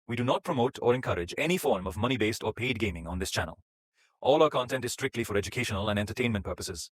We do not promote or encourage any form of money-based or paid gaming on this channel. All our content is strictly for educational and entertainment purposes.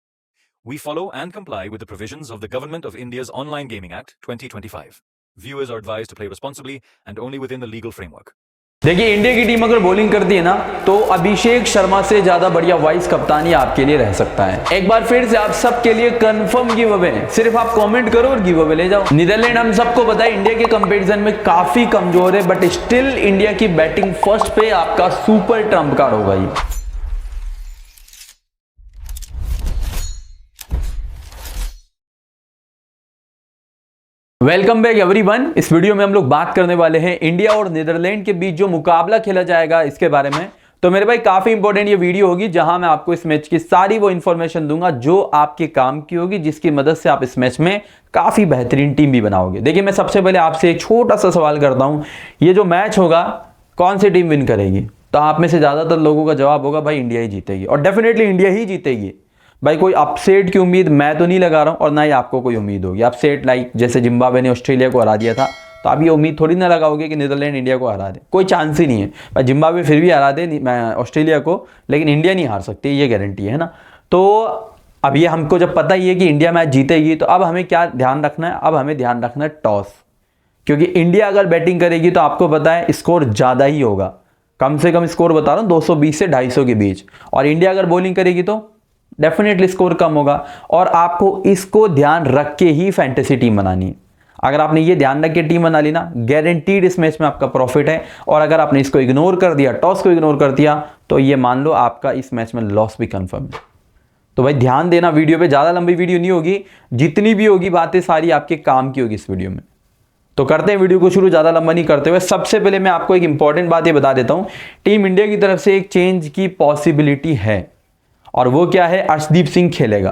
We follow and comply with the provisions of the Government of India's Online Gaming Act 2025. Viewers are advised to play responsibly and only within the legal framework. देखिए, India की team अगर bowling करती है ना तो अभिषेक शर्मा से ज्यादा बढ़िया वाइस कप्तानी आपके लिए रह सकता है। एक बार फिर से आप सबके लिए कंफर्म गिव अवे है, सिर्फ आप कमेंट करो और गिव अवे ले जाओ। नीदरलैंड हम सबको पता है इंडिया के कंपैरिजन में काफी कमजोर है, बट स्टिल इंडिया की बैटिंग फर्स्ट पे आपका सुपर ट्रम्प कार्ड होगा ये। Welcome back everyone. इस वीडियो में हम लोग बात करने वाले हैं इंडिया और नीदरलैंड के बीच जो मुकाबला खेला जाएगा इसके बारे में। तो मेरे भाई काफी इंपॉर्टेंट ये वीडियो होगी जहां मैं आपको इस मैच की सारी वो इंफॉर्मेशन दूंगा जो आपके काम की होगी, जिसकी मदद से आप इस मैच में काफी बेहतरीन टीम भी बनाओगे। देखिए, मैं सबसे पहले आपसे एक छोटा सा सवाल करता हूं, ये जो मैच होगा कौन सी टीम विन करेगी? तो आप में से ज्यादातर लोगों का जवाब होगा भाई इंडिया ही जीतेगी, और डेफिनेटली इंडिया ही जीतेगी। भाई कोई अपसेट की उम्मीद मैं तो नहीं लगा रहा हूं और ना ही आपको कोई उम्मीद होगी अपसेट, लाइक जैसे जिम्बाब्वे ने ऑस्ट्रेलिया को हरा दिया था, तो आप ये उम्मीद थोड़ी ना लगाओगे कि नीदरलैंड इंडिया को हरा दे। कोई चांस ही नहीं है भाई, जिम्बाब्वे फिर भी हरा दे ऑस्ट्रेलिया को, लेकिन इंडिया नहीं हार सकती, ये गारंटी है ना। तो अब ये हमको जब पता ही है कि इंडिया मैच जीतेगी, तो अब हमें क्या ध्यान रखना है? अब हमें ध्यान रखना है टॉस, क्योंकि इंडिया अगर बैटिंग करेगी तो आपको पता है स्कोर ज़्यादा ही होगा। कम से कम स्कोर बता रहा हूँ 220 से 250 के बीच, और इंडिया अगर बॉलिंग करेगी तो डेफिनेटली स्कोर कम होगा। और आपको इसको ध्यान रख के ही फैंटेसी टीम बनानी है। अगर आपने ये ध्यान रख के टीम बना ली ना, गारंटीड इस मैच में आपका प्रॉफिट है। और अगर आपने इसको इग्नोर कर दिया, टॉस को इग्नोर कर दिया, तो ये मान लो आपका इस मैच में लॉस भी कंफर्म है। तो भाई ध्यान देना वीडियो पे, ज़्यादा लंबी वीडियो नहीं होगी, जितनी भी होगी बातें सारी आपके काम की होगी इस वीडियो में। तो करते हैं वीडियो को शुरू, ज़्यादा लंबा नहीं करते हुए। सबसे पहले मैं आपको एक इंपॉर्टेंट बात ये बता देता हूँ, टीम इंडिया की तरफ से एक चेंज की पॉसिबिलिटी है, और वो क्या है? अर्शदीप सिंह खेलेगा।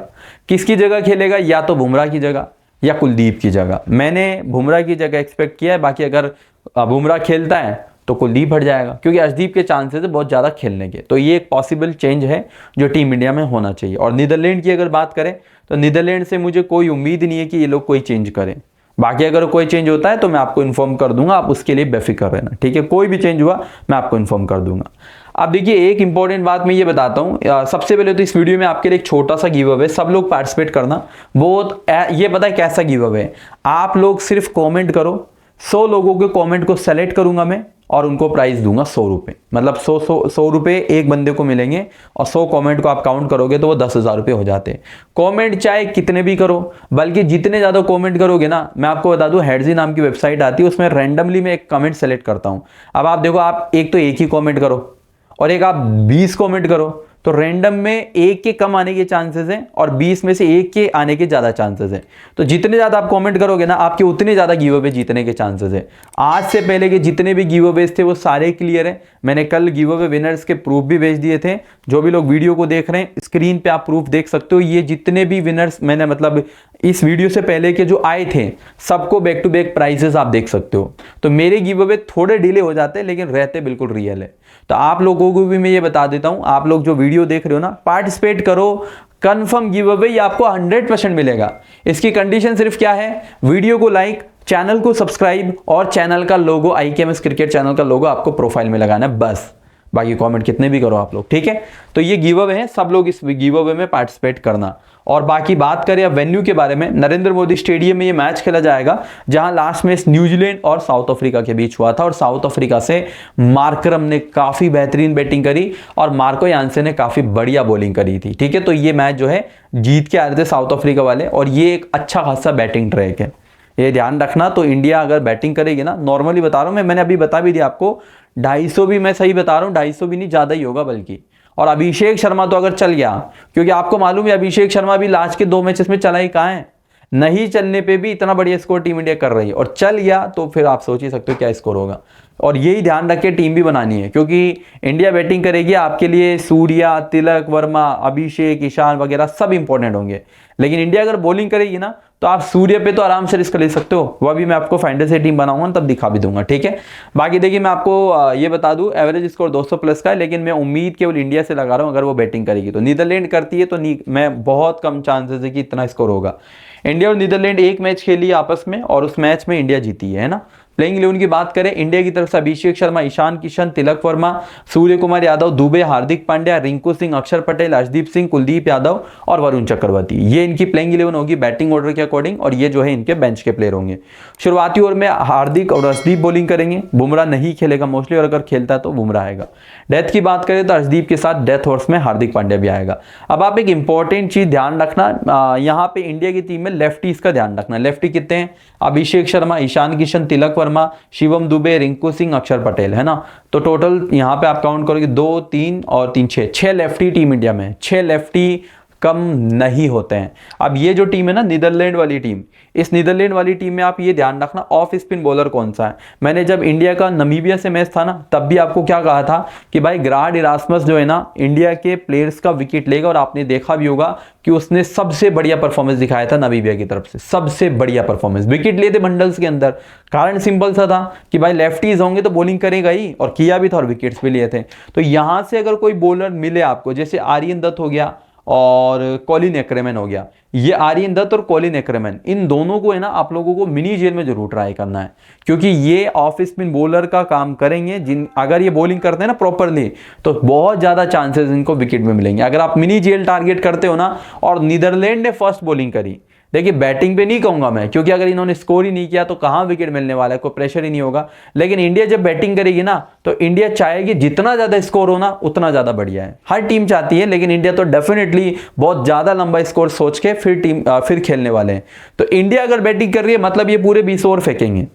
किसकी जगह खेलेगा? या तो बुमराह की जगह या कुलदीप की जगह। मैंने बुमराह की जगह एक्सपेक्ट किया है, बाकी अगर बुमराह खेलता है तो कुलदीप हट जाएगा, क्योंकि अर्शदीप के चांसेस है बहुत ज़्यादा खेलने के। तो ये एक पॉसिबल चेंज है जो टीम इंडिया में होना चाहिए। और नीदरलैंड की अगर बात करें तो नीदरलैंड से मुझे कोई उम्मीद नहीं है कि ये लोग कोई चेंज करें। बाकी अगर कोई चेंज होता है तो मैं आपको इन्फॉर्म कर दूंगा, आप उसके लिए बेफिक्र रहना, ठीक है? कोई भी चेंज हुआ मैं आपको इन्फॉर्म कर दूंगा। अब देखिए, एक इंपॉर्टेंट बात मैं ये बताता हूँ। सबसे पहले तो इस वीडियो में आपके लिए एक छोटा सा गिव अवे, सब लोग पार्टिसिपेट करना। बहुत ये पता है कैसा गिव अवे है? आप लोग सिर्फ कमेंट करो, 100 लोगों के कमेंट को सेलेक्ट करूंगा मैं और उनको प्राइस दूंगा 100 रुपये। मतलब 100 रुपये एक बंदे को मिलेंगे, और 100 कमेंट को आप काउंट करोगे तो वो 10,000 रुपये हो जाते हैं। कमेंट चाहे कितने भी करो, बल्कि जितने ज़्यादा कमेंट करोगे ना, मैं आपको बता दूं हेडजी नाम की वेबसाइट आती है, उसमें रैंडमली मैं एक कमेंट सेलेक्ट करता हूँ। अब आप देखो, आप एक तो एक ही कमेंट करो और एक आप 20 कमेंट करो, तो रैंडम में एक के कम आने के चांसेस हैं और 20 में से एक के आने के ज़्यादा चांसेस हैं। तो जितने ज़्यादा आप कमेंट करोगे ना, आपके उतने ज़्यादा गिव अवे जीतने के चांसेस हैं। आज से पहले के जितने भी गिव अवेज थे वो सारे क्लियर हैं। मैंने कल गिव अवे विनर्स के प्रूफ भी भेज दिए थे। जो भी लोग वीडियो को देख रहे हैं, स्क्रीन पे आप प्रूफ देख सकते हो। ये जितने भी विनर्स मैंने मतलब इस वीडियो से पहले के जो आए थे, सबको बैक टू बैक प्राइजेस आप देख सकते हो। तो मेरे गिव अवे थोड़े डिले हो जाते हैं, लेकिन रहते बिल्कुल रियल है। तो आप लोगों को भी मैं ये बता देता हूं, आप लोग जो वीडियो देख रहे हो ना, पार्टिसिपेट करो, कंफर्म गिव अवे ये आपको 100% मिलेगा। इसकी कंडीशन सिर्फ क्या है? वीडियो को लाइक, चैनल को सब्सक्राइब, और चैनल का लोगो IKMS क्रिकेट चैनल का लोगो आपको प्रोफाइल में लगाना है, बस। बाकी कमेंट कितने भी करो आप लोग, ठीक है? तो ये गिव अवे है, सब लोग इस गिव अवे में पार्टिसिपेट करना। और बाकी बात करें अब वेन्यू के बारे में, नरेंद्र मोदी स्टेडियम में ये मैच खेला जाएगा, जहां लास्ट मैच न्यूजीलैंड और साउथ अफ्रीका के बीच हुआ था, और साउथ अफ्रीका से मार्करम ने काफी बेहतरीन बैटिंग करी और मार्को यानसे ने काफी बढ़िया बॉलिंग करी थी, ठीक है? तो ये मैच जो है जीत के आ रहे थे साउथ अफ्रीका वाले, और ये एक अच्छा खासा बैटिंग ट्रैक है, ये ध्यान रखना। तो इंडिया अगर बैटिंग करेगी ना, नॉर्मली बता रहा हूं मैंने अभी बता भी दिया आपको, 250 भी, मैं सही बता रहा हूं, 250 भी नहीं, ज्यादा ही होगा बल्कि। और अभिषेक शर्मा तो अगर चल गया, क्योंकि आपको मालूम है अभिषेक शर्मा भी लास्ट के 2 मैचेस में चला ही कहाँ है, नहीं चलने पे भी इतना बढ़िया स्कोर टीम इंडिया कर रही है, और चल गया तो फिर आप सोच ही सकते हो क्या स्कोर होगा। और यही ध्यान रख के टीम भी बनानी है, क्योंकि इंडिया बैटिंग करेगी, आपके लिए सूर्या, तिलक वर्मा, अभिषेक, ईशान वगैरह सब इंपॉर्टेंट होंगे। लेकिन इंडिया अगर बॉलिंग करेगी ना, तो आप सूर्य पे तो आराम से रिस्क ले सकते हो, वह भी मैं आपको फैंटेसी टीम बनाऊंगा तब दिखा भी दूंगा, ठीक है? बाकी देखिए, मैं आपको ये बता दूं, एवरेज स्कोर 200 प्लस का है, लेकिन मैं उम्मीद केवल इंडिया से लगा रहा हूं। अगर वो बैटिंग करेगी तो, नीदरलैंड करती है तो मैं बहुत कम चांसेस है कि इतना स्कोर होगा। इंडिया और नीदरलैंड एक मैच खेली आपस में, और उस मैच में इंडिया जीती है ना। प्लेइंग 11 की बात करें इंडिया की तरफ से अभिषेक शर्मा, ईशान किशन, तिलक वर्मा, सूर्य कुमार यादव, दुबे, हार्दिक पांड्या, रिंकू सिंह, अक्षर पटेल, अर्शदीप सिंह, कुलदीप यादव और वरुण चक्रवर्ती। ये इनकी प्लेइंग 11 होगी बैटिंग ऑर्डर के अकॉर्डिंग, और ये जो है इनके बेंच के प्लेयर होंगे। शुरुआती ओवर में हार्दिक और अर्शदीप बॉलिंग करेंगे, बुमराह नहीं खेलेगा मोस्टली, और अगर खेलता है तो बुमराह आएगा। डेथ की बात करें तो अर्शदीप के साथ डेथ ओवर्स में हार्दिक पांड्या भी आएगा। अब आप एक इंपॉर्टेंट चीज ध्यान रखना, यहाँ पे इंडिया की टीम में लेफ्टीज का ध्यान रखना। लेफ्टी कितने हैं? अभिषेक शर्मा, ईशान किशन, तिलक वर्मा, शिवम दुबे, रिंकू सिंह, अक्षर पटेल, है ना। तो टोटल यहाँ पे आप काउंट करोगे 2, 3 और 3, 6 लेफ्टी टीम इंडिया में, 6 लेफ्टी कम नहीं होते हैं। अब ये जो टीम है ना नीदरलैंड वाली टीम, इस नीदरलैंड वाली टीम में आप ये ध्यान रखना ऑफ स्पिन बॉलर कौन सा है। मैंने जब इंडिया का नमीबिया से मैच था ना, तब भी आपको क्या कहा था कि भाई ग्राड इरास्मस जो है ना इंडिया के प्लेयर्स का विकेट लेगा, और आपने देखा भी होगा कि उसने सबसे बढ़िया परफॉर्मेंस दिखाया था नमीबिया की तरफ से, सबसे बढ़िया परफॉर्मेंस, विकेट लिए थे बंडल्स के अंदर। कारण सिंपल सा था कि भाई लेफ्टीज होंगे तो बॉलिंग करेगा ही, और किया भी था और विकेट्स भी लिए थे। तो यहां से अगर कोई बॉलर मिले आपको, जैसे आर्यन दत्त हो गया और कॉलिन एक्रेमैन हो गया, ये आर्यन दत्त और कॉलिन एक्रेमैन, इन दोनों को है ना आप लोगों को मिनी जेल में जरूर ट्राई करना है, क्योंकि ये ऑफ स्पिन बॉलर का काम करेंगे। जिन अगर ये बॉलिंग करते हैं ना प्रॉपरली, तो बहुत ज्यादा चांसेस इनको विकेट में मिलेंगे। अगर आप मिनी जेल टारगेट करते हो ना, और नीदरलैंड ने फर्स्ट बॉलिंग करी, देखिए बैटिंग पे नहीं कहूंगा मैं, क्योंकि अगर इन्होंने स्कोर ही नहीं किया तो कहां विकेट मिलने वाला है, कोई प्रेशर ही नहीं होगा। लेकिन इंडिया जब बैटिंग करेगी ना, तो इंडिया चाहेगी जितना ज्यादा स्कोर हो ना उतना ज्यादा बढ़िया है। हर टीम चाहती है, लेकिन इंडिया तो डेफिनेटली बहुत ज्यादा लंबा स्कोर सोच के फिर खेलने वाले हैं। तो इंडिया अगर बैटिंग कर रही है मतलब ये पूरे 20 ओवर फेंकेंगे।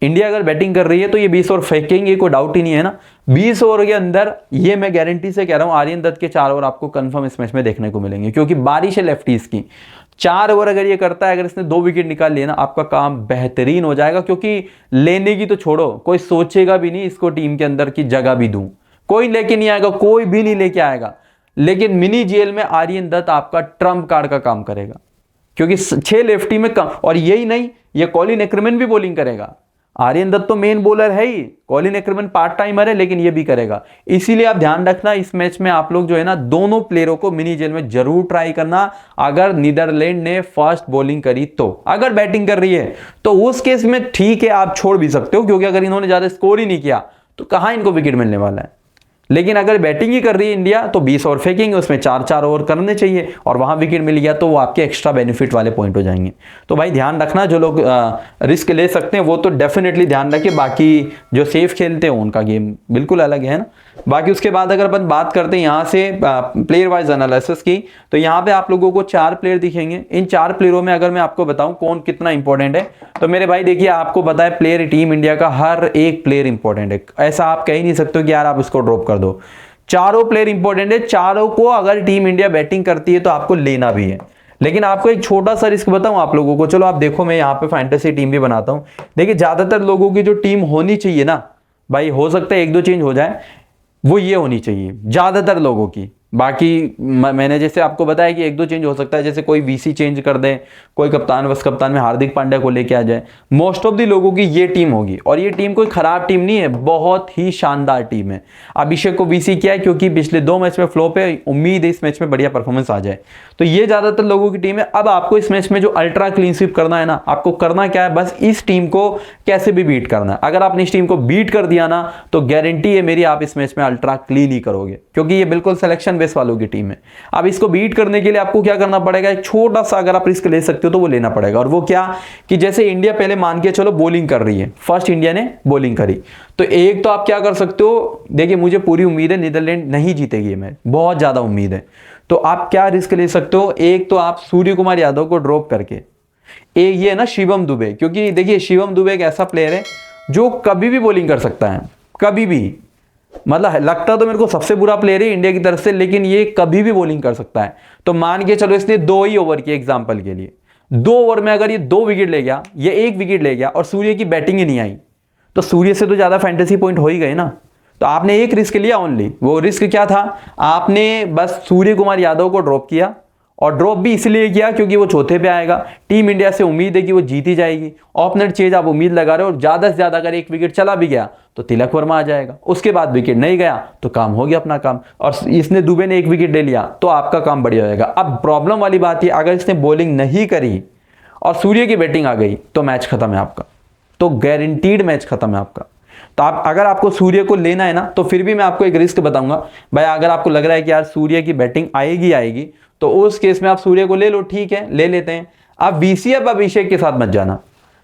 इंडिया अगर बैटिंग कर रही है तो ये 20 ओवर फेंकेंगे, कोई डाउट ही नहीं है ना। 20 ओवर के अंदर ये मैं गारंटी से कह रहा हूं आर्यन दत्त के 4 ओवर आपको कंफर्म इस मैच में देखने को मिलेंगे, क्योंकि बारिश है लेफ्टीज की। 4 ओवर अगर ये करता है, अगर इसने 2 विकेट निकाल लिए ना, आपका काम बेहतरीन हो जाएगा। क्योंकि लेने की तो छोड़ो, कोई सोचेगा भी नहीं इसको टीम के अंदर की जगह भी दूं, कोई लेके नहीं आएगा, कोई भी नहीं लेके आएगा। लेकिन मिनी जेल में आर्यन दत्त आपका ट्रम्प कार्ड का काम करेगा, क्योंकि 6 लेफ्टी में कम, और यही नहीं, ये कॉलिन एक्रेमैन भी बॉलिंग करेगा। आर्यन दत्त तो मेन बॉलर है ही, कॉलिन एक्रेमैन पार्ट टाइमर है, लेकिन ये भी करेगा। इसीलिए आप ध्यान रखना इस मैच में आप लोग जो है ना दोनों प्लेयरों को मिनी जेल में जरूर ट्राई करना। अगर नीदरलैंड ने फर्स्ट बॉलिंग करी तो, अगर बैटिंग कर रही है तो उस केस में ठीक है आप छोड़ भी सकते हो, क्योंकि अगर इन्होंने ज्यादा स्कोर ही नहीं किया तो कहां इनको विकेट मिलने वाला है। लेकिन अगर बैटिंग ही कर रही है इंडिया तो 20 ओवर फेंकेंगे, उसमें 4-4 ओवर करने चाहिए, और वहां विकेट मिल गया तो वो आपके एक्स्ट्रा बेनिफिट वाले पॉइंट हो जाएंगे। तो भाई ध्यान रखना, जो लोग रिस्क ले सकते हैं वो तो डेफिनेटली ध्यान रखिए। बाकी जो सेफ खेलते हैं उनका गेम बिल्कुल अलग है ना। बाकी उसके बाद अगर अपन बात करते हैं यहाँ से प्लेयर वाइज एनालिसिस की, तो यहाँ पे आप लोगों को 4 प्लेयर दिखेंगे। इन 4 प्लेयरों में अगर मैं आपको बताऊं कौन कितना इंपॉर्टेंट है, तो मेरे भाई देखिए आपको पता है प्लेयर टीम इंडिया का हर एक प्लेयर इंपॉर्टेंट है। ऐसा आप कह ही नहीं सकते कि यार आप इसको ड्रॉप कर दो। चारों प्लेयर इंपॉर्टेंट है, चारों को अगर टीम इंडिया बैटिंग करती है तो आपको लेना भी है। लेकिन आपको एक छोटा सा रिस्क बताऊं आप लोगों को, चलो आप देखो मैं यहाँ पे फैंटेसी टीम भी बनाता हूं। देखिए ज्यादातर लोगों की जो टीम होनी चाहिए ना भाई, हो सकता है 1-2 चेंज हो जाए, वो ये होनी चाहिए ज्यादातर लोगों की। बाकी मैंने जैसे आपको बताया कि 1-2 चेंज हो सकता है, जैसे कोई वीसी चेंज कर दे, कोई कप्तान वस कप्तान में हार्दिक पांड्या को लेके आ जाए। मोस्ट ऑफ दी लोगों की ये टीम होगी, और ये टीम कोई खराब टीम नहीं है, बहुत ही शानदार टीम है। अभिषेक को वीसी किया है क्योंकि पिछले 2 मैच में फ्लॉप है, उम्मीद है इस मैच में बढ़िया परफॉर्मेंस आ जाए। तो ये ज्यादातर लोगों की टीम है। अब आपको इस मैच में जो अल्ट्रा क्लीन स्वीप करना है ना, आपको करना क्या है, बस इस टीम को कैसे भी बीट करना है। अगर आपने इस टीम को बीट कर दिया ना, तो गारंटी है मेरी आप इस मैच में अल्ट्रा क्लीन ही करोगे, क्योंकि ये बिल्कुल सिलेक्शन बेस वालों की टीम है। अब इसको बीट करने के लिए आपको क्या करना पड़ेगा, एक छोटा सा अगर आप रिस्क ले सकते हो तो वो लेना पड़ेगा। और वो क्या कि जैसे इंडिया पहले मान के चलो बॉलिंग कर रही है, फर्स्ट इंडिया ने बॉलिंग करी, तो एक तो आप क्या कर सकते हो, देखिए मुझे पूरी उम्मीद है नीदरलैंड नहीं जीतेगी ये मैच, बहुत ज्यादा उम्मीद है। तो आप क्या रिस्क ले सकते हो, एक तो आप सूर्य कुमार यादव को ड्रॉप करके, एक ये है ना शिवम दुबे, क्योंकि देखिए शिवम दुबे एक ऐसा प्लेयर है जो कभी भी बॉलिंग कर सकता है, कभी भी। मतलब लगता तो मेरे को सबसे बुरा प्लेयर है इंडिया की तरफ से, लेकिन ये कभी भी बॉलिंग कर सकता है। तो मान के चलो इसने 2 ही ओवर किए एग्जांपल के लिए, 2 ओवर में अगर ये 2 विकेट ले गया, ये 1 विकेट ले गया और सूर्य की बैटिंग ही नहीं आई, तो सूर्य से तो ज्यादा फैंटेसी पॉइंट हो ही गए ना। तो आपने एक रिस्क लिया ओनली, वो रिस्क क्या था, आपने बस सूर्य कुमार यादव को ड्रॉप किया, और ड्रॉप भी इसलिए किया क्योंकि वो चौथे पे आएगा। टीम इंडिया से उम्मीद है कि वो जीती जाएगी, ओपनर चेंज आप उम्मीद लगा रहे हो, और ज्यादा से ज्यादा अगर 1 विकेट चला भी गया तो तिलक वर्मा आ जाएगा, उसके बाद विकेट नहीं गया तो काम हो गया अपना काम, और इसने दुबे ने 1 विकेट ले लिया तो आपका काम बढ़िया होगा। अब प्रॉब्लम वाली बात है, अगर इसने बॉलिंग नहीं करी और सूर्य की बैटिंग आ गई तो मैच खत्म है आपका। तो गारंटीड मैच खत्म है आपका। तो आप अगर आपको सूर्य को लेना है ना, तो फिर भी मैं आपको एक रिस्क बताऊंगा भाई, अगर आपको लग रहा है कि यार सूर्य की बैटिंग आएगी तो उस केस में आप सूर्य को ले लो, ठीक है ले लेते हैं। आप बीसी अब अभिषेक के साथ मत जाना,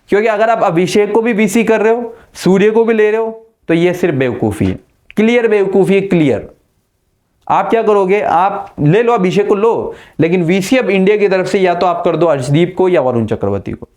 क्योंकि अगर आप अभिषेक को भी बीसी कर रहे हो, सूर्य को भी ले रहे हो, तो ये सिर्फ बेवकूफ़ी है, क्लियर बेवकूफ़ी है, क्लियर। आप क्या करोगे, आप ले लो अभिषेक को लो, लेकिन वीसी अब इंडिया की तरफ से या तो आप कर दो अर्शदीप को या वरुण चक्रवर्ती को,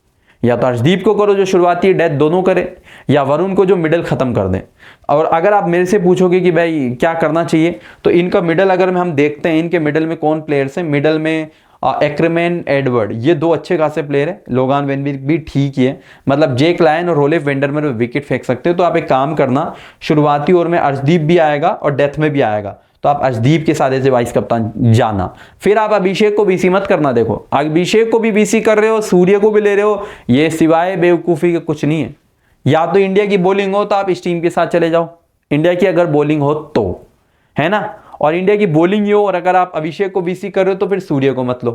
या तो अर्शदीप को करो जो शुरुआती डेथ दोनों करे, या वरुण को जो मिडल खत्म कर दें। और अगर आप मेरे से पूछोगे कि भाई क्या करना चाहिए, तो इनका मिडल अगर हम देखते हैं, इनके मिडल में कौन प्लेयर्स हैं, मिडल में एक्रेमैन एडवर्ड, ये दो अच्छे खासे प्लेयर है। लोगान वेनबिक भी ठीक ही है, मतलब जेक लायन और रोलेफ वेंडरमैन में विकेट फेंक सकते हो। तो आप एक काम करना, शुरुआती ओवर में अर्शदीप भी आएगा और डेथ में भी आएगा, तो आप अर्शदीप के साथ ऐसे वाइस कप्तान जाना। फिर आप अभिषेक को बीसी मत करना। देखो अभिषेक को भी बीसी कर रहे हो, सूर्य को भी ले रहे हो, ये सिवाय बेवकूफ़ी के कुछ नहीं है। या तो इंडिया की बॉलिंग हो तो आप इस टीम के साथ चले जाओ, इंडिया की अगर बॉलिंग हो तो, है ना, और इंडिया की बॉलिंग ही हो और अगर आप अभिषेक को बीसी कर रहे हो तो फिर सूर्य को मत लो,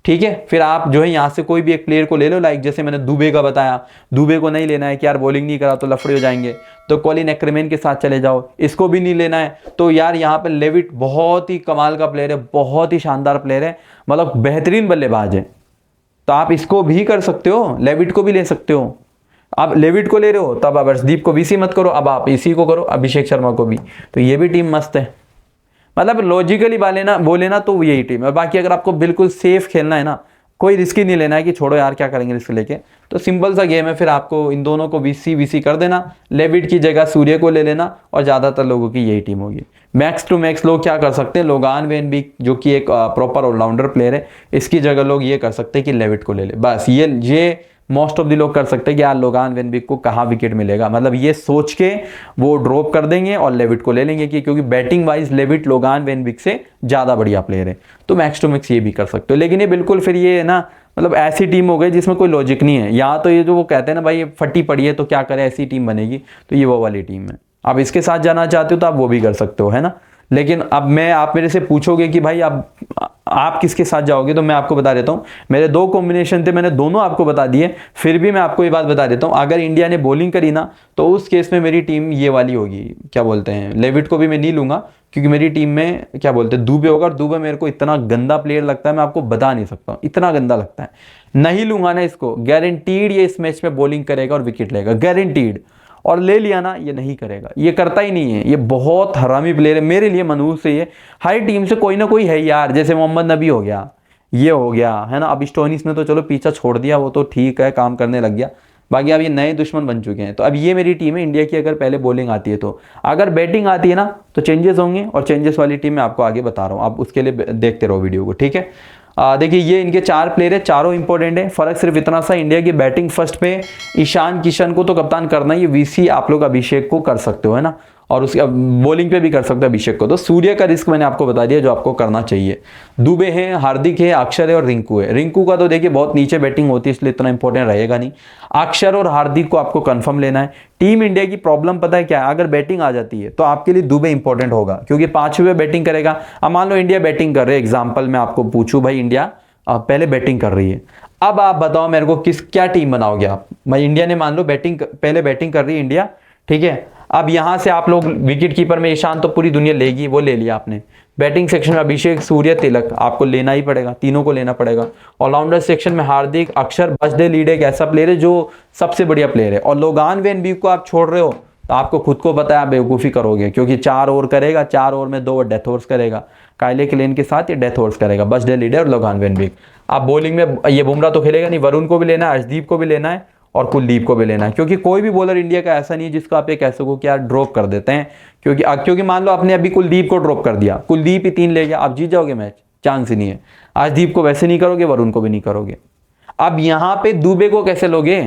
ठीक है। फिर आप जो है यहां से कोई भी एक प्लेयर को ले लो, लाइक जैसे मैंने दुबे का बताया, दुबे को नहीं लेना है कि यार बॉलिंग नहीं करा तो लफड़े हो जाएंगे, तो कॉलिन एक्रेमैन के साथ चले जाओ। इसको भी नहीं लेना है तो यार यहाँ पे लेविट बहुत ही कमाल का प्लेयर है, बहुत ही शानदार प्लेयर है, मतलब बेहतरीन बल्लेबाज है, तो आप इसको भी कर सकते हो, लेविट को भी ले सकते हो। आप लेविट को ले रहे हो तब आप अर्शदीप को बीसी मत करो, अब आप इसी को करो, अभिषेक शर्मा को भी, तो ये भी टीम मस्त है। मतलब लॉजिकली बोले ना तो यही टीम है। और बाकी अगर आपको बिल्कुल सेफ खेलना है ना, कोई रिस्क ही नहीं लेना है कि छोड़ो यार क्या करेंगे रिस्क लेके, तो सिंपल सा गेम है, फिर आपको इन दोनों को बीसी कर देना, लेविट की जगह सूर्य को ले लेना, और ज़्यादातर लोगों की यही टीम होगी। मैक्स टू मैक्स लोग क्या कर सकते हैं, लोगान वेनबिक जो कि एक प्रॉपर ऑलराउंडर प्लेयर है, इसकी जगह लोग ये कर सकते हैं कि लेविट को ले ले, बस ये मोस्ट ऑफ द लोग कर सकते हैं कि यार लोगान वेनबिक को कहाँ विकेट मिलेगा, मतलब ये सोच के वो ड्रॉप कर देंगे और लेविट को ले लेंगे कि क्योंकि बैटिंग वाइज लेविट लोगान वेनबिक से ज़्यादा बढ़िया प्लेयर है, तो मैक्स टू मैक्स ये भी कर सकते हो। लेकिन ये बिल्कुल फिर ये है ना, मतलब ऐसी टीम हो गई जिसमें कोई लॉजिक नहीं है। यहाँ तो ये जो वो कहते हैं ना भाई ये फटी पड़ी है तो क्या करे, ऐसी टीम बनेगी, तो ये वो वाली टीम है। आप इसके साथ जाना चाहते हो तो आप वो भी कर सकते हो, है ना। लेकिन अब आप मेरे से पूछोगे कि भाई आप किसके साथ जाओगे, तो मैं आपको बता देता हूँ, मेरे दो कॉम्बिनेशन थे, मैंने दोनों आपको बता दिए। फिर भी मैं आपको ये बात बता देता हूँ, अगर इंडिया ने बॉलिंग करी ना तो उस केस में मेरी टीम ये वाली होगी, क्या बोलते हैं, लेविट को भी मैं नहीं लूंगा, क्योंकि मेरी टीम में क्या बोलते हैं दुबे होगा, और दुबे मेरे को इतना गंदा प्लेयर लगता है, मैं आपको बता नहीं सकता, इतना गंदा लगता है, नहीं लूंगा ना इसको। गारंटीड ये इस मैच में बॉलिंग करेगा और विकेट लेगा, गारंटीड। और ले लिया ना, ये नहीं करेगा, ये करता ही नहीं है, ये बहुत हरामी प्लेयर है मेरे लिए, मनहूस से। ये हर टीम से कोई ना कोई है यार, जैसे मोहम्मद नबी हो गया, ये हो गया, है ना। अब स्टोनिस ने तो चलो पीछा छोड़ दिया, वो तो ठीक है, काम करने लग गया, बाकी अब ये नए दुश्मन बन चुके हैं। तो अब ये मेरी टीम है इंडिया की, अगर पहले बॉलिंग आती है तो, अगर बैटिंग आती है ना तो चेंजेस होंगे, और चेंजेस वाली टीम मैं आपको आगे बता रहा हूँ, आप उसके लिए देखते रहो वीडियो को, ठीक है। देखिए ये इनके 4 प्लेयर है, चारों इंपॉर्टेंट है। फर्क सिर्फ इतना सा, इंडिया की बैटिंग फर्स्ट पे ईशान किशन को तो कप्तान करना ही, वीसी आप लोग अभिषेक को कर सकते हो, है ना, और उसके बॉलिंग पे भी कर सकते हो अभिषेक को। तो सूर्य का रिस्क मैंने आपको बता दिया जो आपको करना चाहिए। दुबे हैं, हार्दिक है, अक्षर है और रिंकू है। रिंकू का तो देखिए बहुत नीचे बैटिंग होती है, इसलिए इतना इंपॉर्टेंट रहेगा नहीं। अक्षर और हार्दिक को आपको कंफर्म लेना है। टीम इंडिया की प्रॉब्लम पता है क्या है, अगर बैटिंग आ जाती है तो आपके लिए दुबे इंपॉर्टेंट होगा, क्योंकि 5वें बैटिंग करेगा। अब मान लो इंडिया बैटिंग कर रहे, एग्जाम्पल मैं आपको पूछूं, भाई इंडिया पहले बैटिंग कर रही है, अब आप बताओ मेरे को क्या टीम बनाओगे आप। भाई इंडिया ने मान लो पहले बैटिंग कर रही है इंडिया, ठीक है। अब यहां से आप लोग विकेट कीपर में ईशान तो पूरी दुनिया लेगी, वो ले लिया आपने। बैटिंग सेक्शन में अभिषेक, सूर्य, तिलक आपको लेना ही पड़ेगा, तीनों को लेना पड़ेगा। ऑलराउंडर सेक्शन में हार्दिक, अक्षर, बजडे लीड एक ऐसा प्लेयर है जो सबसे बढ़िया प्लेयर है। और लोगान वेनबिक को आप छोड़ रहे हो तो आपको खुद को पता है आप बेवकूफ़ी करोगे, क्योंकि 4 ओवर करेगा, 4 ओवर में 2 डेथ ओवर्स करेगा, कायले क्लेन के साथ ये डेथ ओवर्स करेगा, बजडे लीड और लोगान वेनबिक। आप बॉलिंग में ये बुमराह तो खेलेगा नहीं, वरुण को भी लेना है, अर्शदीप को भी लेना है और कुलदीप को भी लेना है, क्योंकि कोई भी बॉलर इंडिया का ऐसा नहीं है जिसको आप ये कह सको कि यार ड्रॉप कर देते हैं, क्योंकि मान लो आपने अभी कुलदीप को ड्रॉप कर दिया, कुलदीप ही 3 ले गया, आप जीत जाओगे मैच, चांस ही नहीं है। अर्शदीप को वैसे नहीं करोगे, वरुण को भी नहीं करोगे। अब यहाँ पे दुबे को कैसे लोगे,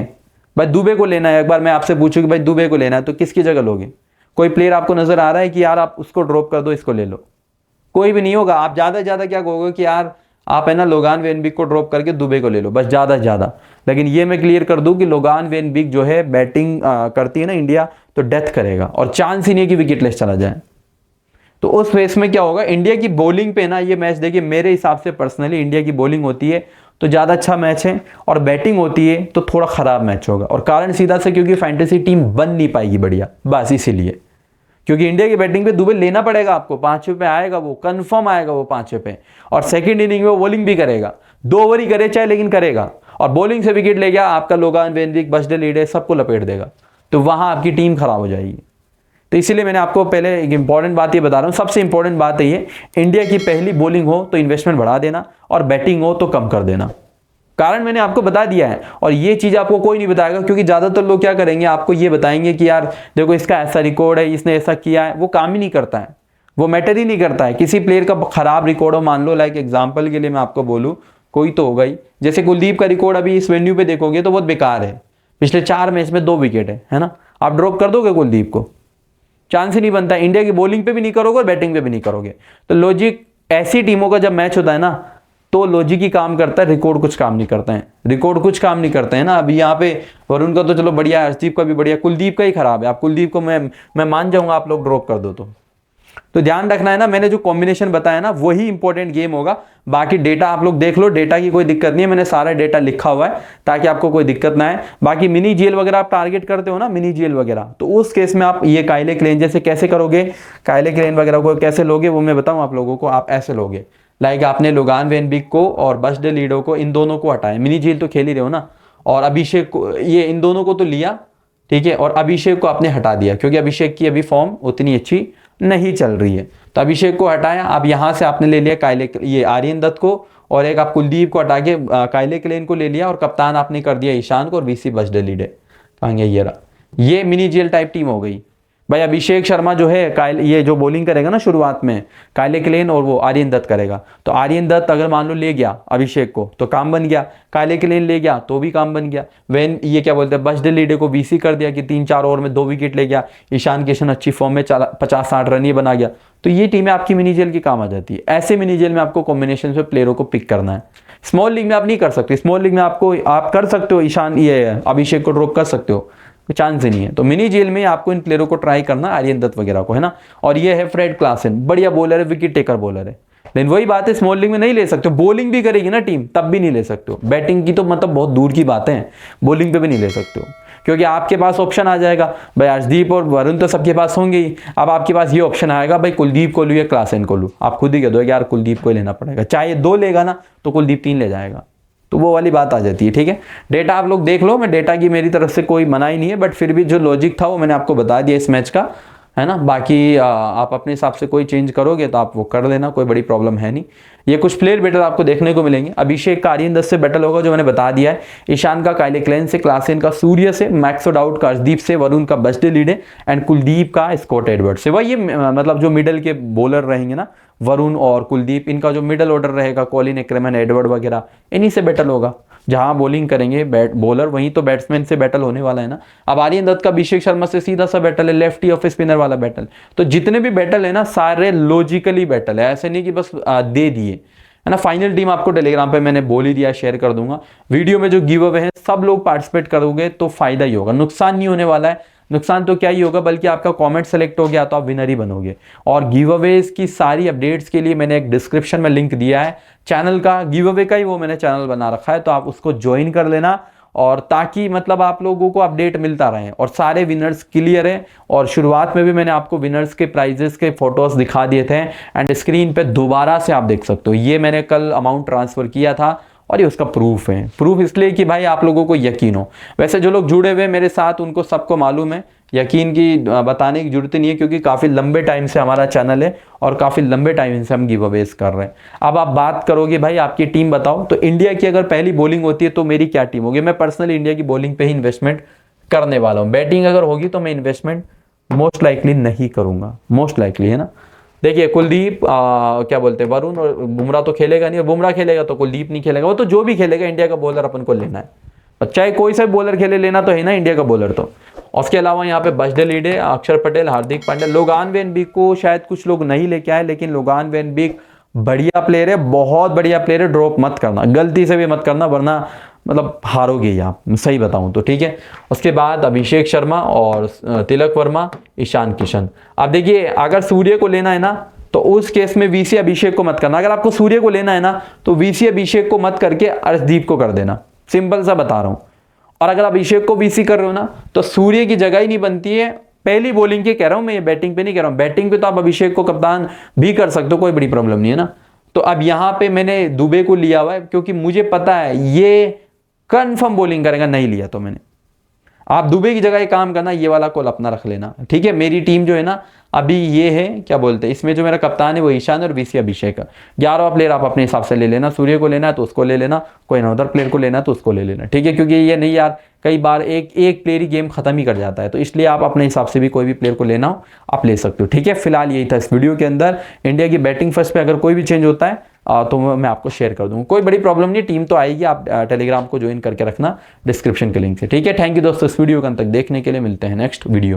भाई दुबे को लेना है। एक बार मैं आपसे पूछूं कि भाई दुबे को लेना है तो किसकी जगह लोगे, कोई प्लेयर आपको नजर आ रहा है कि यार आप उसको ड्रॉप कर दो, इसको ले लो, कोई भी नहीं होगा। आप ज्यादा से ज्यादा क्या कहोगे कि यार आप है ना लोगान वेनबिक को ड्रॉप करके दुबे को ले लो, बस ज्यादा से ज्यादा। लेकिन ये मैं क्लियर कर दूं कि लोगान वेनबिक जो है बैटिंग करती है ना इंडिया तो डेथ करेगा, और चांस ही नहीं है कि विकेट लेस चला जाए। तो उस फेस में क्या होगा, इंडिया की बॉलिंग पे ना ये मैच देखिए, मेरे हिसाब से पर्सनली इंडिया की बॉलिंग होती है तो ज़्यादा अच्छा मैच है, और बैटिंग होती है तो थोड़ा ख़राब मैच होगा। और कारण सीधा से क्योंकि फैंटेसी टीम बन नहीं पाएगी बढ़िया, बस इसीलिए। क्योंकि इंडिया की बैटिंग पे दुबे लेना पड़ेगा आपको, 5वें पे आएगा वो, कंफर्म आएगा वो 5वें पे। और सेकंड इनिंग में वो बॉलिंग भी करेगा, 2 ओवर ही करे चाहे, लेकिन करेगा। और बॉलिंग से विकेट ले गया, आपका लोगान वेनविक, बजडे लीडे सबको लपेट देगा, तो वहां आपकी टीम खराब हो जाएगी। तो इसीलिए मैंने आपको पहले एक इंपॉर्टेंट बात ये बता रहा हूँ, सबसे इंपॉर्टेंट बात है ये, इंडिया की पहली बॉलिंग हो तो इन्वेस्टमेंट बढ़ा देना, और बैटिंग हो तो कम कर देना। कारण मैंने आपको बता दिया है, और ये चीज़ आपको कोई नहीं बताएगा, क्योंकि ज़्यादातर लोग क्या करेंगे, आपको ये बताएंगे कि यार देखो इसका ऐसा रिकॉर्ड है, इसने ऐसा किया है। वो काम ही नहीं करता है, वो मैटर ही नहीं करता है। किसी प्लेयर का खराब रिकॉर्ड हो, मान लो लाइक एग्जाम्पल के लिए मैं आपको बोलूँ, कोई तो होगा ही, जैसे कुलदीप का रिकॉर्ड अभी इस वेन्यू पे देखोगे तो बहुत बेकार है, पिछले 4 मैच में 2 विकेट है ना। आप ड्रॉप कर दोगे कुलदीप को, चांस ही नहीं बनता। इंडिया की बॉलिंग पे भी नहीं करोगे और बैटिंग पे भी नहीं करोगे। तो लॉजिक, ऐसी टीमों का जब मैच होता है ना, तो लॉजिक ही काम करता है, रिकॉर्ड कुछ काम नहीं करते हैं, रिकॉर्ड कुछ काम नहीं करते हैं ना। अभी यहाँ पे वरुण का तो चलो बढ़िया है, हर्षदीप का भी बढ़िया, कुलदीप का ही खराब है। आप कुलदीप को मैं मान जाऊंगा आप लोग ड्रॉप कर दो तो ध्यान रखना है ना, मैंने जो कॉम्बिनेशन बताया ना वही इंपॉर्टेंट गेम होगा। बाकी डेटा आप लोग देख लो, डेटा की कोई दिक्कत नहीं है, मैंने सारा डेटा लिखा हुआ है ताकि आपको कोई दिक्कत ना है। बाकी मिनी जीएल वगैरह आप टारगेट करते हो ना, मिनी जीएल वगैरह, तो उस केस में आप ये काइले क्लेन जैसे कैसे करोगे, काइले क्लेन वगैरह को कैसे लोगे वो मैं बताऊं आप लोगों को। आप ऐसे लोगे, लाइक आपने लोगान वेनबिक को और बजडे लीडो को, इन दोनों को हटाया, मिनी जीएल तो खेल ही रहे हो ना, और अभिषेक को, ये इन दोनों को तो लिया, ठीक है, और अभिषेक को आपने हटा दिया क्योंकि अभिषेक की अभी फॉर्म उतनी अच्छी नहीं चल रही है, तो अभिषेक को हटाया। अब यहाँ से आपने ले लिया काइले, ये आर्यन दत्त को, और एक आप कुलदीप को हटा के काइले क्लेन को ले लिया, और कप्तान आपने कर दिया ईशान को, और वीसी बजडे लीडे। कहाँ गया ये रहा, ये मिनी जीएल टाइप टीम हो गई भाई। अभिषेक शर्मा जो है ये जो बॉलिंग करेगा ना शुरुआत में, काइले क्लेन और वो आर्यन दत्त करेगा। तो आर्यन दत्त अगर मान लो ले गया अभिषेक को तो काम बन गया, काइले क्लेन ले गया तो भी काम बन गया। वेन ये क्या बोलते हैं, बजडे लीडे को वीसी कर दिया कि 3-4 ओवर में 2 विकेट ले गया। ईशान किशन अच्छी फॉर्म में 50-60 रन ये बना गया। तो ये टीमें आपकी मिनी जेल की काम आ जाती है। ऐसे मिनी जेल में आपको कॉम्बिनेशन से प्लेयरों को पिक करना है। स्मॉल लीग में आप नहीं कर सकते, स्मॉल लीग में आप कर सकते हो, ईशान ये अभिषेक को ड्रॉप कर सकते हो, चांस ही नहीं है। तो मिनी जेल में आपको इन प्लेयरों को ट्राई करना, आर्यन दत्त वगैरह को, है ना। और ये है फ्रेड क्लासन, बढ़िया बॉलर है, विकेट टेकर बॉलर है, लेकिन वही बात है स्मॉल लीग में नहीं ले सकते हो। बॉलिंग भी करेगी ना टीम तब भी नहीं ले सकते हो। बैटिंग की तो मतलब बहुत दूर की बातें हैं, बॉलिंग पे भी नहीं ले सकते हो, क्योंकि आपके पास ऑप्शन आ जाएगा भाई, अर्शदीप और वरुण तो सबके पास होंगे ही। अब आपके पास ये ऑप्शन आएगा भाई कुलदीप को लूँ या क्लासन को लूँ, आप खुद ही कह दो यार कुलदीप को लेना पड़ेगा, चाहे 2 लेगा ना तो कुलदीप 3 ले जाएगा, तो वो वाली बात आ जाती है। ठीक है, डेटा आप लोग देख लो, मैं डेटा की मेरी तरफ से कोई मना ही नहीं है, बट फिर भी जो लॉजिक था वो मैंने आपको बता दिया इस मैच का, है ना। बाकी आप अपने हिसाब से कोई चेंज करोगे तो आप वो कर लेना, कोई बड़ी प्रॉब्लम है नहीं। ये कुछ प्लेयर बेटर आपको देखने को मिलेंगे। अभिषेक का आर्यन दत्त से बैटल होगा जो मैंने बता दिया है, ईशान का काइले क्लेन से, क्लासन का सूर्य से, मैक्सवेल आउट का अर्शदीप से, वरुण का बजडे लीडे एंड कुलदीप का स्कॉट एडवर्ड से। वही मतलब जो मिडल के बॉलर रहेंगे ना, वरुण और कुलदीप, इनका जो मिडल ऑर्डर रहेगा, कॉलिन एक्रेमन, एडवर्ड वगैरह, इन्हीं से बैटल होगा। जहां बॉलिंग करेंगे बॉलर, वहीं तो बैट्समैन से बैटल होने वाला है ना। अब आर्यन दत्त का अभिषेक शर्मा से सीधा सा बैटल है, लेफ्टी ऑफ स्पिनर वाला बैटल। तो जितने भी बैटल है ना सारे लॉजिकली बैटल है, ऐसे नहीं कि बस दे दिए, है ना। फाइनल टीम आपको टेलीग्राम पे मैंने बोल ही दिया, शेयर कर दूंगा। वीडियो में जो गिव अवे है सब लोग पार्टिसिपेट करोगे तो फायदा ही होगा, नुकसान नहीं होने वाला है। नुकसान तो क्या ही होगा, बल्कि आपका कमेंट सेलेक्ट हो गया तो आप विनर ही बनोगे। और गिव अवेज की सारी अपडेट्स के लिए मैंने एक डिस्क्रिप्शन में लिंक दिया है चैनल का, गिव अवे का ही वो मैंने चैनल बना रखा है, तो आप उसको ज्वाइन कर लेना, और ताकि मतलब आप लोगों को अपडेट मिलता रहे और सारे विनर्स क्लियर है। और शुरुआत में भी मैंने आपको विनर्स के प्राइजेस के फोटोज दिखा दिए थे, एंड स्क्रीन पे दोबारा से आप देख सकते हो, ये मैंने कल अमाउंट ट्रांसफर किया था और ये उसका प्रूफ है। प्रूफ इसलिए कि भाई आप लोगों को यकीन हो। वैसे जो लोग जुड़े हुए मेरे साथ उनको सबको मालूम है, यकीन की बताने की जरूरत नहीं है, क्योंकि काफ़ी लंबे टाइम से हमारा चैनल है और काफ़ी लंबे टाइम से हम गिव अवेज कर रहे हैं। अब आप बात करोगे भाई आपकी टीम बताओ, तो इंडिया की अगर पहली बॉलिंग होती है तो मेरी क्या टीम होगी। मैं पर्सनली इंडिया की बॉलिंग पे ही इन्वेस्टमेंट करने वाला हूँ। बैटिंग अगर होगी तो मैं इन्वेस्टमेंट मोस्ट लाइकली नहीं करूँगा, मोस्ट लाइकली, है ना। देखिए कुलदीप क्या बोलते हैं, वरुण और बुमराह तो खेलेगा नहीं, और बुमराह खेलेगा तो कुलदीप नहीं खेलेगा। वो तो जो भी खेलेगा इंडिया का बॉलर अपन को लेना है, चाहे कोई सा बॉलर खेले, लेना तो है ना इंडिया का बॉलर। तो उसके अलावा यहाँ पे बजडे लीडे, अक्षर पटेल, हार्दिक पांड्या, लोगान वेनबिक को शायद कुछ लोग नहीं लेके आए, लेकिन लोगान वेनबिक बढ़िया प्लेयर है, बहुत बढ़िया प्लेयर है। ड्रॉप मत करना, गलती से भी मत करना, वरना मतलब हारोगे ही आप, सही बताऊं तो। ठीक है, उसके बाद अभिषेक शर्मा और तिलक वर्मा, ईशान किशन। अब देखिए अगर सूर्य को लेना है ना तो तो उस केस में वीसी अभिषेक को मत करना। अगर आपको सूर्य को लेना है ना तो वीसी अभिषेक को मत करके अर्शदीप को कर देना, सिंपल सा बता रहा हूं। और अगर अभिषेक को वीसी कर रहे हो ना तो सूर्य की जगह ही नहीं बनती है, पहली बॉलिंग की कह रहा हूं मैं, ये बैटिंग पे नहीं कह रहा हूं। बैटिंग पे तो आप अभिषेक को कप्तान भी कर सकते हो, कोई बड़ी प्रॉब्लम नहीं है ना। तो अब यहां पे मैंने दुबे को लिया हुआ है क्योंकि मुझे पता है ये कंफर्म बॉलिंग करेगा, नहीं लिया तो मैंने। आप दुबे की जगह ये काम करना, ये वाला कॉल अपना रख लेना, ठीक है। मेरी टीम जो है ना अभी ये है, क्या बोलते हैं, इसमें जो मेरा कप्तान है वो ईशान और वीसी अभिषेक है। 11वां प्लेयर आप अपने हिसाब से ले लेना, सूर्य को लेना है तो उसको ले लेना, कोई अनदर प्लेयर को लेना है तो उसको ले लेना, ठीक है। क्योंकि ये नहीं यार, कई बार एक प्लेयर ही गेम खत्म ही कर जाता है, तो इसलिए आप अपने हिसाब से भी कोई भी प्लेयर को लेना हो आप ले सकते हो, ठीक है। फिलहाल यही था इस वीडियो के अंदर। इंडिया की बैटिंग फर्स्ट पे अगर कोई भी चेंज होता है तो मैं आपको शेयर कर दूंगा, कोई बड़ी प्रॉब्लम नहीं, टीम तो आएगी। आप टेलीग्राम को ज्वाइन करके रखना डिस्क्रिप्शन के लिंक से, ठीक है। थैंक यू दोस्तों इस वीडियो को अंत तक देखने के लिए, मिलते हैं नेक्स्ट वीडियो।